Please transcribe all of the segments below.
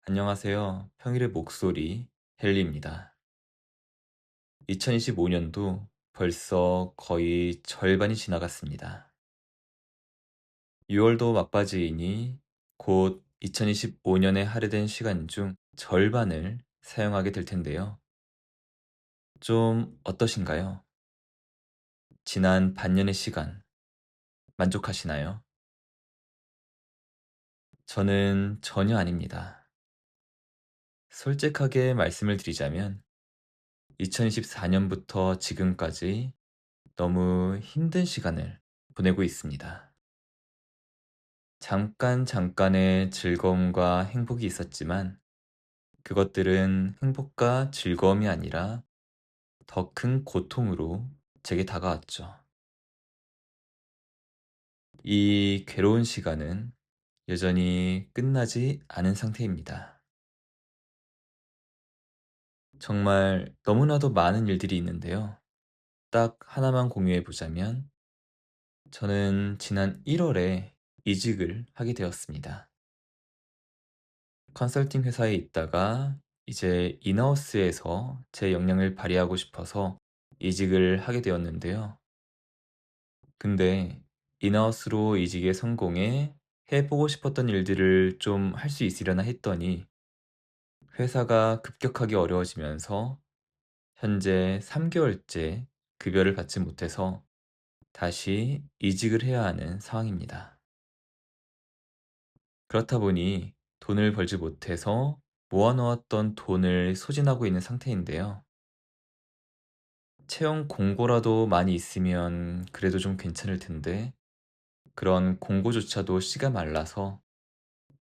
안녕하세요. 평일의 목소리 헨리입니다. 2025년도 벌써 거의 절반이 지나갔습니다. 6월도 막바지이니 곧 2025년에 할애된 시간 중 절반을 사용하게 될 텐데요. 좀 어떠신가요? 지난 반년의 시간 만족하시나요? 저는 전혀 아닙니다. 솔직하게 말씀을 드리자면 2024년부터 지금까지 너무 힘든 시간을 보내고 있습니다. 잠깐의 즐거움과 행복이 있었지만 그것들은 행복과 즐거움이 아니라 더 큰 고통으로 제게 다가왔죠. 이 괴로운 시간은 여전히 끝나지 않은 상태입니다. 정말 너무나도 많은 일들이 있는데요. 딱 하나만 공유해 보자면 저는 지난 1월에 이직을 하게 되었습니다. 컨설팅 회사에 있다가 이제 인하우스에서 제 역량을 발휘하고 싶어서 이직을 하게 되었는데요. 근데 인하우스로 이직에 성공해 해보고 싶었던 일들을 좀 할 수 있으려나 했더니 회사가 급격하게 어려워지면서 현재 3개월째 급여를 받지 못해서 다시 이직을 해야 하는 상황입니다. 그렇다 보니 돈을 벌지 못해서 모아놓았던 돈을 소진하고 있는 상태인데요. 채용 공고라도 많이 있으면 그래도 좀 괜찮을 텐데 그런 공고조차도 씨가 말라서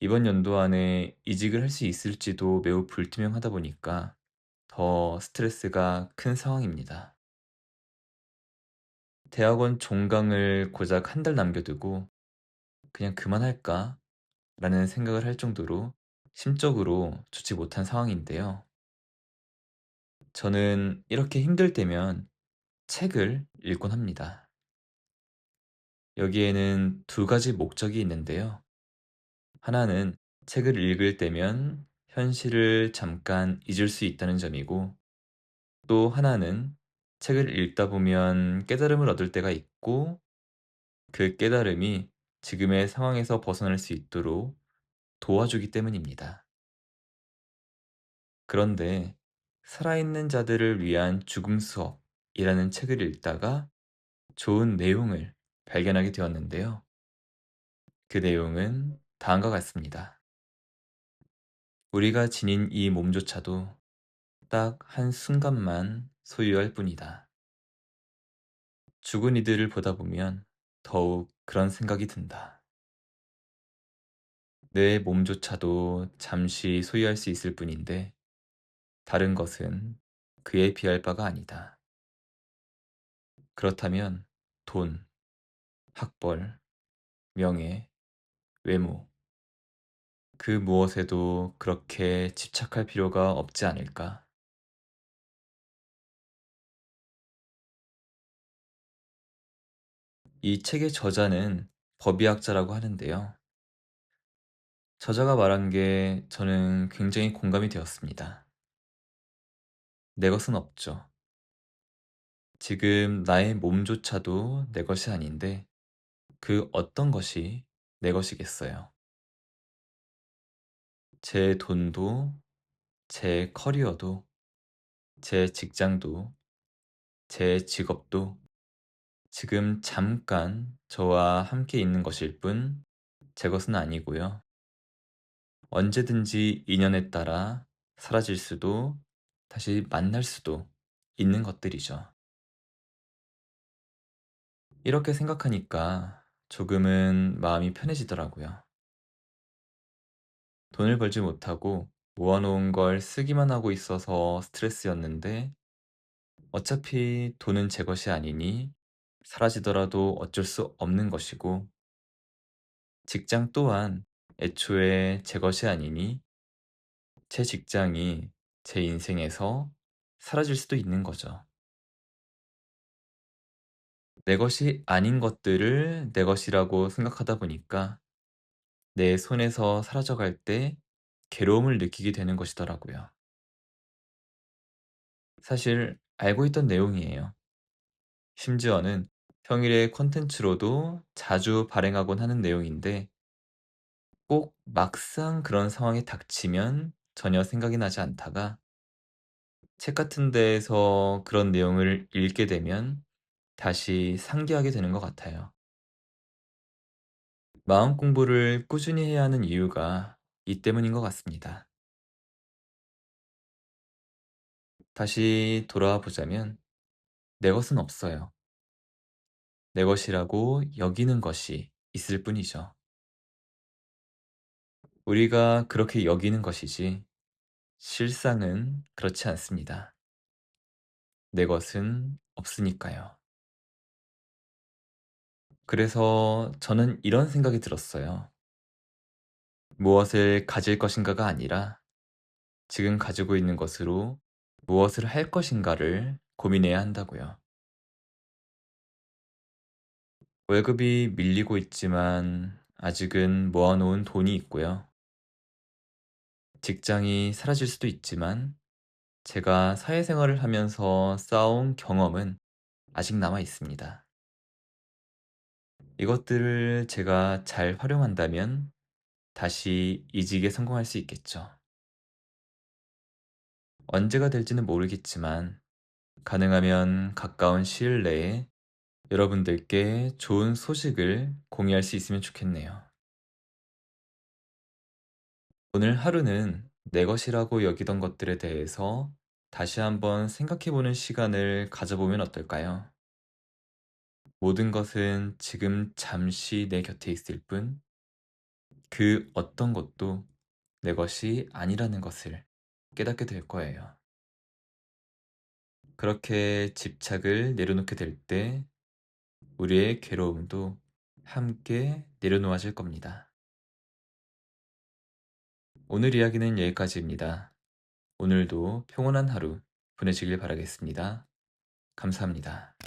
이번 연도 안에 이직을 할 수 있을지도 매우 불투명하다 보니까 더 스트레스가 큰 상황입니다. 대학원 종강을 고작 한 달 남겨두고 그냥 그만할까? 라는 생각을 할 정도로 심적으로 좋지 못한 상황인데요. 저는 이렇게 힘들 때면 책을 읽곤 합니다. 여기에는 두 가지 목적이 있는데요. 하나는 책을 읽을 때면 현실을 잠깐 잊을 수 있다는 점이고, 또 하나는 책을 읽다 보면 깨달음을 얻을 때가 있고, 그 깨달음이 지금의 상황에서 벗어날 수 있도록 도와주기 때문입니다. 그런데 살아있는 자들을 위한 죽음 수업이라는 책을 읽다가 좋은 내용을 발견하게 되었는데요. 그 내용은 다음과 같습니다. 우리가 지닌 이 몸조차도 딱 한순간만 소유할 뿐이다. 죽은 이들을 보다 보면 더욱 그런 생각이 든다. 내 몸조차도 잠시 소유할 수 있을 뿐인데 다른 것은 그에 비할 바가 아니다. 그렇다면 돈, 학벌, 명예, 외모, 그 무엇에도 그렇게 집착할 필요가 없지 않을까? 이 책의 저자는 법의학자라고 하는데요. 저자가 말한 게 저는 굉장히 공감이 되었습니다. 내 것은 없죠. 지금 나의 몸조차도 내 것이 아닌데 그 어떤 것이 내 것이겠어요. 제 돈도, 제 커리어도, 제 직장도, 제 직업도 지금 잠깐 저와 함께 있는 것일 뿐 제 것은 아니고요. 언제든지 인연에 따라 사라질 수도 다시 만날 수도 있는 것들이죠. 이렇게 생각하니까 조금은 마음이 편해지더라고요. 돈을 벌지 못하고 모아놓은 걸 쓰기만 하고 있어서 스트레스였는데 어차피 돈은 제 것이 아니니 사라지더라도 어쩔 수 없는 것이고 직장 또한 애초에 제 것이 아니니 제 직장이 제 인생에서 사라질 수도 있는 거죠. 내 것이 아닌 것들을 내 것이라고 생각하다 보니까 내 손에서 사라져갈 때 괴로움을 느끼게 되는 것이더라고요. 사실 알고 있던 내용이에요. 심지어는 평일에 콘텐츠로도 자주 발행하곤 하는 내용인데 꼭 막상 그런 상황이 닥치면 전혀 생각이 나지 않다가 책 같은 데에서 그런 내용을 읽게 되면 다시 상기하게 되는 것 같아요. 마음 공부를 꾸준히 해야 하는 이유가 이 때문인 것 같습니다. 다시 돌아와 보자면 내 것은 없어요. 내 것이라고 여기는 것이 있을 뿐이죠. 우리가 그렇게 여기는 것이지 실상은 그렇지 않습니다. 내 것은 없으니까요. 그래서 저는 이런 생각이 들었어요. 무엇을 가질 것인가가 아니라 지금 가지고 있는 것으로 무엇을 할 것인가를 고민해야 한다고요. 월급이 밀리고 있지만 아직은 모아놓은 돈이 있고요. 직장이 사라질 수도 있지만 제가 사회생활을 하면서 쌓아온 경험은 아직 남아 있습니다. 이것들을 제가 잘 활용한다면 다시 이직에 성공할 수 있겠죠. 언제가 될지는 모르겠지만 가능하면 가까운 시일 내에 여러분들께 좋은 소식을 공유할 수 있으면 좋겠네요. 오늘 하루는 내 것이라고 여기던 것들에 대해서 다시 한번 생각해 보는 시간을 가져보면 어떨까요? 모든 것은 지금 잠시 내 곁에 있을 뿐, 그 어떤 것도 내 것이 아니라는 것을 깨닫게 될 거예요. 그렇게 집착을 내려놓게 될 때, 우리의 괴로움도 함께 내려놓아질 겁니다. 오늘 이야기는 여기까지입니다. 오늘도 평온한 하루 보내시길 바라겠습니다. 감사합니다.